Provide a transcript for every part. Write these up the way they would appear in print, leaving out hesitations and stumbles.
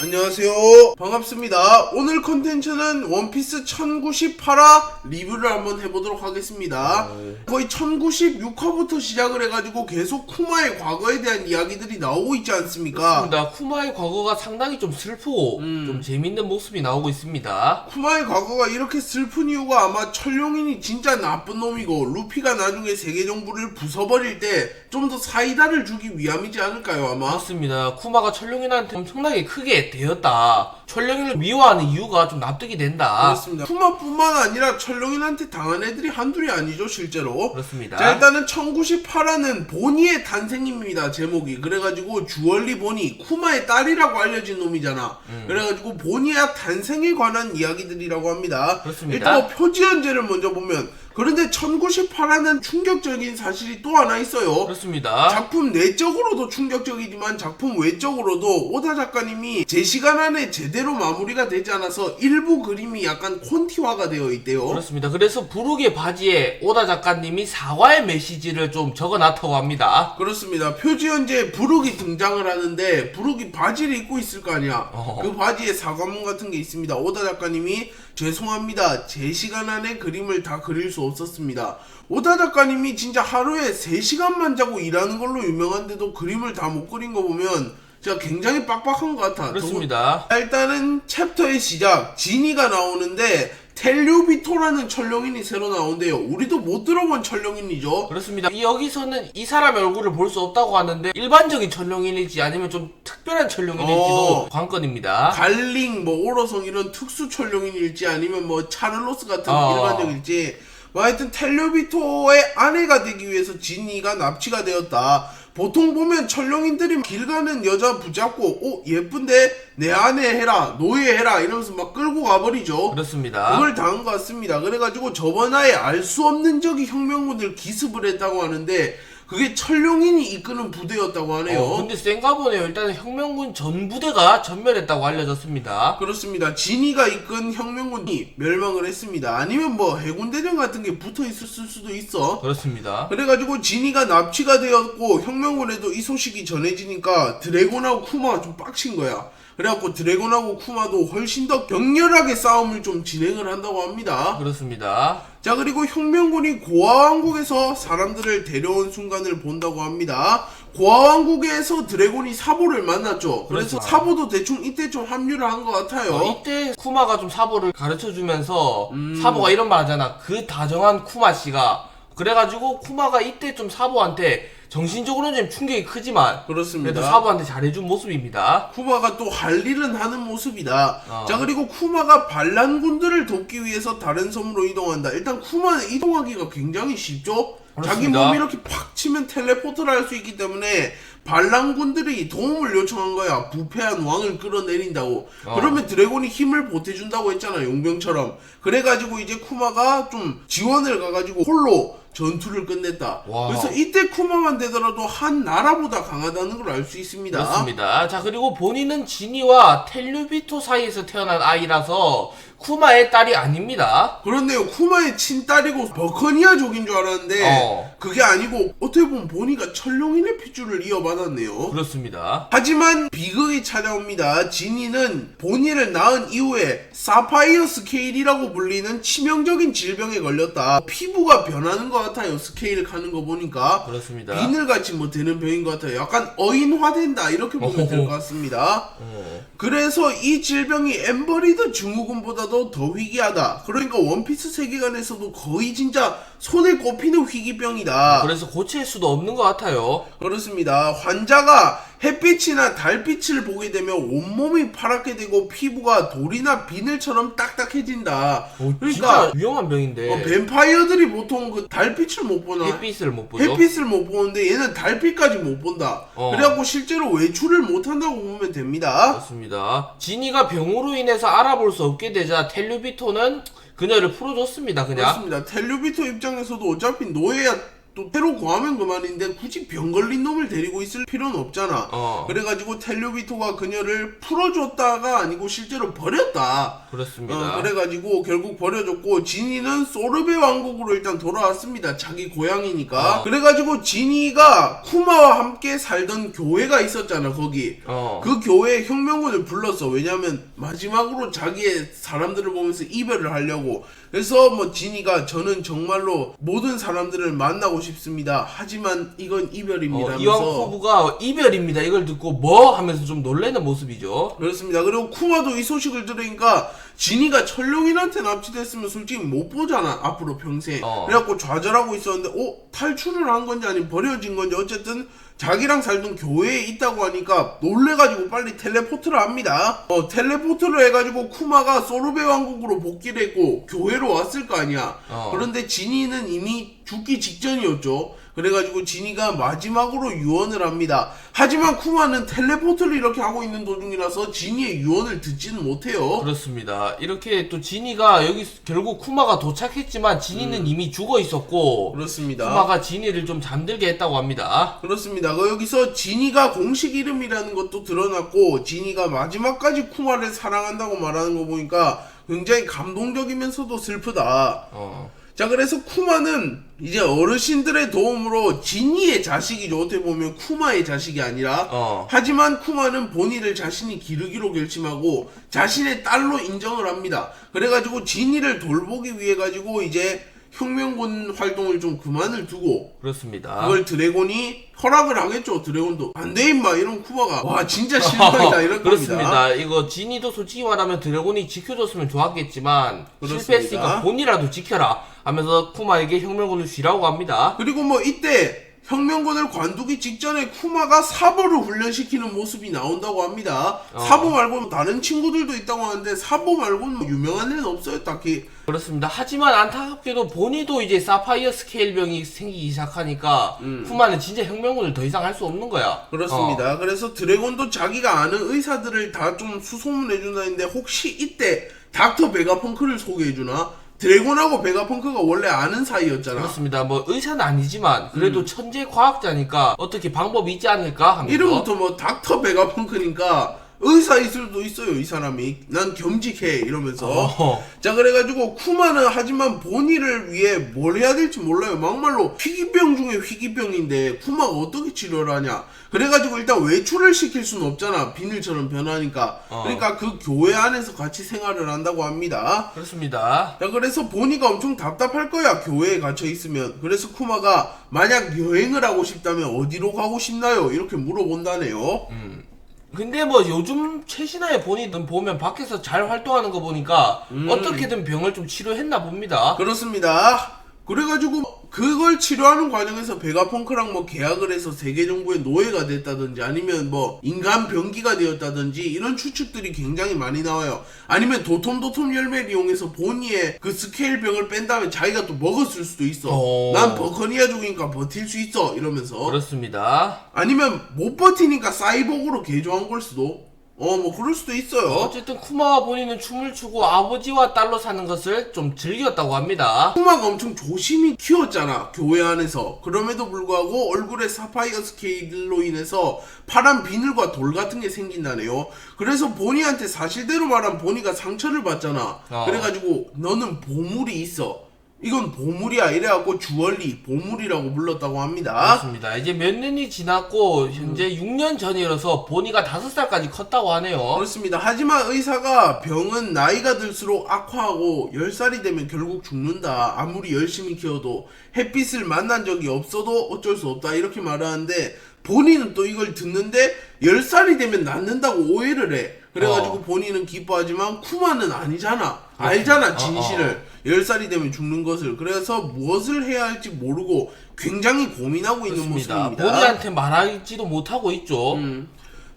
안녕하세요, 반갑습니다. 오늘 컨텐츠는 원피스 1098화 리뷰를 한번 해보도록 하겠습니다. 거의 1096화부터 시작을 해가지고 계속 쿠마의 과거에 대한 이야기들이 나오고 있지 않습니까? 그렇습니다. 쿠마의 과거가 상당히 좀 슬프고 좀 재밌는 모습이 나오고 있습니다. 쿠마의 과거가 이렇게 슬픈 이유가 아마 철룡인이 진짜 나쁜 놈이고 루피가 나중에 세계 정부를 부숴버릴 때 좀 더 사이다를 주기 위함이지 않을까요, 아마? 그렇습니다. 쿠마가 철룡인한테 엄청나게 크게 대었다. 철룡인을 미워하는 이유가 좀 납득이 된다. 그렇습니다. 쿠마뿐만 아니라 철룡인한테 당한 애들이 한둘이 아니죠, 실제로. 그렇습니다. 자, 일단은 1098화는 보니의 탄생입니다, 제목이. 그래가지고 주얼리 보니, 쿠마의 딸이라고 알려진 놈이잖아. 그래가지고 보니의 탄생에 관한 이야기들이라고 합니다. 그렇습니다. 일단 뭐 표지연재를 먼저 보면, 그런데 1098화는 충격적인 사실이 또 하나 있어요. 그렇습니다. 작품 내적으로도 충격적이지만 작품 외적으로도 오다 작가님이 제 시간 안에 제대로 마무리가 되지 않아서 일부 그림이 약간 콘티화가 되어 있대요. 그렇습니다. 그래서 부르의 바지에 오다 작가님이 사과의 메시지를 좀 적어놨다고 합니다. 그렇습니다. 표지연재에 부룩이 등장을 하는데 부룩이 바지를 입고 있을 거 아니야. 그 바지에 사과문 같은 게 있습니다. 오다 작가님이 죄송합니다. 제 시간 안에 그림을 다 그릴 수 없었습니다. 오다 작가님이 진짜 하루에 3시간만 자고 일하는 걸로 유명한데도 그림을 다 못 그린 거 보면 진짜 굉장히 빡빡한 것 같아. 그렇습니다. 일단은 챕터의 시작, 지니가 나오는데 텔류비토라는 철룡인이 새로 나온대요. 우리도 못 들어본 철룡인이죠. 그렇습니다. 여기서는 이 사람의 얼굴을 볼 수 없다고 하는데 일반적인 철룡인일지 아니면 좀 특별한 철룡인일지도 관건입니다. 갈링, 뭐 오로성 이런 특수 철룡인일지 아니면 뭐 차를로스 같은 일반적일지 뭐 하여튼 텔류비토의 아내가 되기 위해서 지니가 납치가 되었다. 보통 보면 철룡인들이 길 가는 여자 붙잡고 예쁜데 내 아내 해라, 노예 해라 이러면서 막 끌고 가버리죠. 그렇습니다. 그걸 당한 것 같습니다. 그래가지고 저번화에 알 수 없는 적이 혁명군을 기습을 했다고 하는데 그게 철룡인이 이끄는 부대였다고 하네요. 근데 센가 보네요. 일단은 혁명군 전 부대가 전멸했다고 알려졌습니다. 그렇습니다. 진이가 이끈 혁명군이 멸망을 했습니다. 아니면 뭐 해군대전 같은 게 붙어있을 수도 있어. 그렇습니다. 그래가지고 진이가 납치가 되었고 혁명군에도 이 소식이 전해지니까 드래곤하고 쿠마가 좀 빡친 거야. 그래갖고 드래곤하고 쿠마도 훨씬 더 격렬하게 싸움을 좀 진행을 한다고 합니다. 그렇습니다. 자, 그리고 혁명군이 고아왕국에서 사람들을 데려온 순간을 본다고 합니다. 고아왕국에서 드래곤이 사보를 만났죠. 그래서 그렇죠. 사보도 대충 이때 좀 합류를 한 것 같아요. 이때 쿠마가 좀 사보를 가르쳐주면서 사보가 이런 말 하잖아. 그 다정한 쿠마 씨가. 그래가지고 쿠마가 이때 좀 사보한테 정신적으로는 좀 충격이 크지만 그렇습니다. 그래도 사보한테 잘해준 모습입니다. 쿠마가 또 할 일은 하는 모습이다. 자, 그리고 쿠마가 반란군들을 돕기 위해서 다른 섬으로 이동한다. 일단 쿠마는 이동하기가 굉장히 쉽죠. 그렇습니다. 자기 몸이 이렇게 팍 치면 텔레포트를 할 수 있기 때문에 반란군들이 도움을 요청한 거야. 부패한 왕을 끌어내린다고. 그러면 드래곤이 힘을 보태준다고 했잖아, 용병처럼. 그래가지고 이제 쿠마가 좀 지원을 가가지고 홀로 전투를 끝냈다. 와. 그래서 이때 쿠마만 되더라도 한 나라보다 강하다는 걸 알 수 있습니다. 그렇습니다. 자, 그리고 본인은 지니와 텔류비토 사이에서 태어난 아이라서 쿠마의 딸이 아닙니다. 그렇네요. 쿠마의 친딸이고 버커니아족인 줄 알았는데 그게 아니고 어떻게 보면 보니까 철룡인의 핏줄을 이어받았네요. 그렇습니다. 하지만 비극이 찾아옵니다. 지니는 보니를 낳은 이후에 사파이어 스케일이라고 불리는 치명적인 질병에 걸렸다. 피부가 변하는 것 같아요. 스케일 가는 거 보니까. 그렇습니다. 비늘같이 뭐 되는 병인 것 같아요. 약간 어인화된다 이렇게 보면 될 것 같습니다. 그래서 이 질병이 엠버리드 증후군보다도 더 희귀하다. 그러니까 원피스 세계관에서도 거의 진짜 손에 꼽히는 희귀병이다. 그래서 고칠 수도 없는 것 같아요. 그렇습니다. 환자가 햇빛이나 달빛을 보게 되면 온몸이 파랗게 되고 피부가 돌이나 비늘처럼 딱딱해진다. 그러니까 진짜 위험한 병인데 뱀파이어들이 보통 그 달빛을 못 보나? 햇빛을 못 보죠. 햇빛을 못 보는데 얘는 달빛까지 못 본다. 그래갖고 실제로 외출을 못 한다고 보면 됩니다. 그렇습니다. 지니가 병으로 인해서 알아볼 수 없게 되자 텔류비토는 그녀를 풀어줬습니다. 그냥. 그렇습니다. 텔류비토 입장에서도 어차피 노예야 또 새로 구하면 그만인데 굳이 병 걸린 놈을 데리고 있을 필요는 없잖아. 그래가지고 텔료비토가 그녀를 풀어줬다가 아니고 실제로 버렸다. 그렇습니다. 그래가지고 결국 버려줬고 지니는 소르베 왕국으로 일단 돌아왔습니다. 자기 고향이니까. 그래가지고 지니가 쿠마와 함께 살던 교회가 있었잖아. 거기 그 교회에 혁명군을 불렀어. 왜냐면 마지막으로 자기의 사람들을 보면서 이별을 하려고. 그래서 뭐 지니가 저는 정말로 모든 사람들을 만나고 싶습니다. 하지만 이건 이별입니다. 이왕 코브가 이별입니다. 이걸 듣고 뭐 하면서 좀 놀라는 모습이죠. 그렇습니다. 그리고 쿠마도 이 소식을 들으니까 지니가 철룡인한테 납치됐으면 솔직히 못 보잖아. 앞으로 평생. 그래갖고 좌절하고 있었는데 탈출을 한 건지 아니면 버려진 건지 어쨌든 자기랑 살던 교회에 있다고 하니까 놀래가지고 빨리 텔레포트를 합니다. 텔레포트를 해가지고 쿠마가 소르베 왕국으로 복귀를 했고 교회로 왔을 거 아니야. 그런데 지니는 이미 죽기 직전이었죠. 그래가지고 지니가 마지막으로 유언을 합니다. 하지만 쿠마는 텔레포트를 이렇게 하고 있는 도중이라서 지니의 유언을 듣지는 못해요. 그렇습니다. 이렇게 또 지니가 여기 결국 쿠마가 도착했지만 지니는 이미 죽어 있었고 그렇습니다. 쿠마가 지니를 좀 잠들게 했다고 합니다. 그렇습니다. 여기서 지니가 공식 이름이라는 것도 드러났고 지니가 마지막까지 쿠마를 사랑한다고 말하는 거 보니까 굉장히 감동적이면서도 슬프다. 자, 그래서 쿠마는 이제 어르신들의 도움으로 지니의 자식이죠. 어떻게 보면 쿠마의 자식이 아니라. 하지만 쿠마는 본인을 자신이 기르기로 결심하고 자신의 딸로 인정을 합니다. 그래가지고 지니를 돌보기 위해 가지고 이제 혁명군 활동을 좀 그만을 두고. 그렇습니다. 그걸 드래곤이 허락을 하겠죠. 드래곤도 안돼 임마 이런 쿠마가 와 진짜 실망이다 이럴 그렇습니다. 겁니다. 이거 지니도 솔직히 말하면 드래곤이 지켜줬으면 좋았겠지만 그렇습니다. 실패했으니까 본이라도 지켜라 하면서 쿠마에게 혁명군을 쥐라고 합니다. 그리고 뭐 이때 혁명군을 관두기 직전에 쿠마가 사보를 훈련시키는 모습이 나온다고 합니다. 사보 말고는 다른 친구들도 있다고 하는데 사보 말고는 뭐 유명한 애는 없어요 딱히. 그렇습니다. 하지만 안타깝게도 본이도 이제 사파이어 스케일 병이 생기기 시작하니까 쿠마는 진짜 혁명군을 더 이상 할 수 없는 거야. 그렇습니다. 그래서 드래곤도 자기가 아는 의사들을 다 좀 수소문해준다는데 혹시 이때 닥터 베가펑크를 소개해주나? 드래곤하고 베가펑크가 원래 아는 사이였잖아. 그렇습니다. 뭐 의사는 아니지만 그래도 천재 과학자니까 어떻게 방법이 있지 않을까 하면서 이름부터 뭐 닥터 베가펑크니까 의사일 수도 있어요. 이 사람이 난 겸직해 이러면서. 자, 그래가지고 쿠마는 하지만 본인을 위해 뭘 해야 될지 몰라요. 막말로 희귀병 중에 희귀병인데 쿠마가 어떻게 치료를 하냐. 그래가지고 일단 외출을 시킬 수는 없잖아. 비늘처럼 변하니까. 그러니까 그 교회 안에서 같이 생활을 한다고 합니다. 그렇습니다. 자, 그래서 보니까 엄청 답답할 거야. 교회에 갇혀 있으면. 그래서 쿠마가 만약 여행을 하고 싶다면 어디로 가고 싶나요? 이렇게 물어본다네요. 근데 뭐 요즘 최신화의 본이든 보면 밖에서 잘 활동하는 거 보니까 어떻게든 병을 좀 치료했나 봅니다. 그렇습니다. 그래가지고 그걸 치료하는 과정에서 베가펑크랑 뭐 계약을 해서 세계 정부의 노예가 됐다든지 아니면 뭐 인간 병기가 되었다든지 이런 추측들이 굉장히 많이 나와요. 아니면 도톰도톰 열매를 이용해서 보니의 그 스케일 병을 뺀 다음에 자기가 또 먹었을 수도 있어. 난 버커니아 죽이니까 버틸 수 있어 이러면서. 그렇습니다. 아니면 못 버티니까 사이보그로 개조한 걸 수도. 뭐 그럴 수도 있어요. 어쨌든 쿠마와 본인은 춤을 추고 아버지와 딸로 사는 것을 좀 즐겼다고 합니다. 쿠마가 엄청 조심히 키웠잖아 교회 안에서. 그럼에도 불구하고 얼굴에 사파이어 스케일로 인해서 파란 비늘과 돌 같은 게 생긴다네요. 그래서 보니한테 사실대로 말하면 보니가 상처를 받잖아. 그래가지고 너는 보물이 있어, 이건 보물이야 이래갖고 주얼리 보물이라고 불렀다고 합니다. 그렇습니다. 이제 몇 년이 지났고 현재 6년 전이라서 보니가 5살까지 컸다고 하네요. 그렇습니다. 하지만 의사가 병은 나이가 들수록 악화하고 10살이 되면 결국 죽는다. 아무리 열심히 키워도 햇빛을 만난 적이 없어도 어쩔 수 없다 이렇게 말하는데 본인은 또 이걸 듣는데 10살이 되면 낫는다고 오해를 해. 그래가지고 본인은 기뻐하지만 쿠마는 아니잖아. 알잖아 진실을. 10살이 되면 죽는 것을. 그래서 무엇을 해야 할지 모르고 굉장히 고민하고 있는 모습입니다. 본인한테 말하지도 못하고 있죠.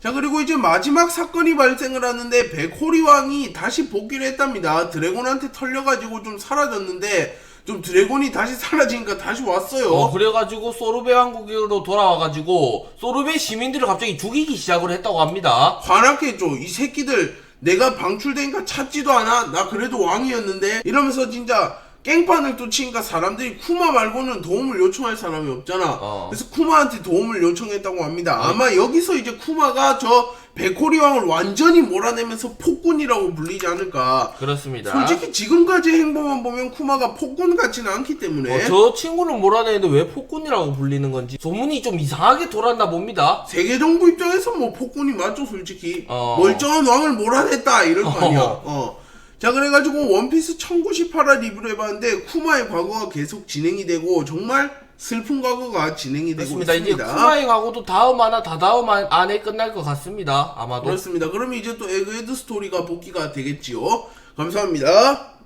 자, 그리고 이제 마지막 사건이 발생을 하는데 백호리 왕이 다시 복귀를 했답니다. 드래곤한테 털려가지고 좀 사라졌는데 좀 드래곤이 다시 사라지니까 다시 왔어요. 그래가지고 소르베 왕국으로 돌아와가지고 소르베 시민들을 갑자기 죽이기 시작을 했다고 합니다. 화났겠죠. 이 새끼들 내가 방출되니까 찾지도 않아. 나 그래도 왕이었는데 이러면서 진짜 깽판을 또 치니까 사람들이 쿠마 말고는 도움을 요청할 사람이 없잖아. 그래서 쿠마한테 도움을 요청했다고 합니다. 아마 여기서 이제 쿠마가 저 백호리왕을 완전히 몰아내면서 폭군이라고 불리지 않을까. 그렇습니다. 솔직히 지금까지 행보만 보면 쿠마가 폭군 같지는 않기 때문에 저 친구는 몰아내는데 왜 폭군이라고 불리는 건지 소문이 좀 이상하게 돌았나 봅니다. 세계 정부 입장에서 뭐 폭군이 맞죠, 솔직히. 멀쩡한 왕을 몰아냈다 이럴 거 아니야. 자, 그래가지고 원피스 1098화 리뷰를 해봤는데 쿠마의 과거가 계속 진행이 되고 정말 슬픈 과거가 진행이 되고 그렇습니다. 있습니다. 이제 쿠마의 과거도 다음 하나 다다음 안에 끝날 것 같습니다. 아마도. 그렇습니다. 그러면 이제 또 에그헤드 스토리가 복귀가 되겠지요. 감사합니다.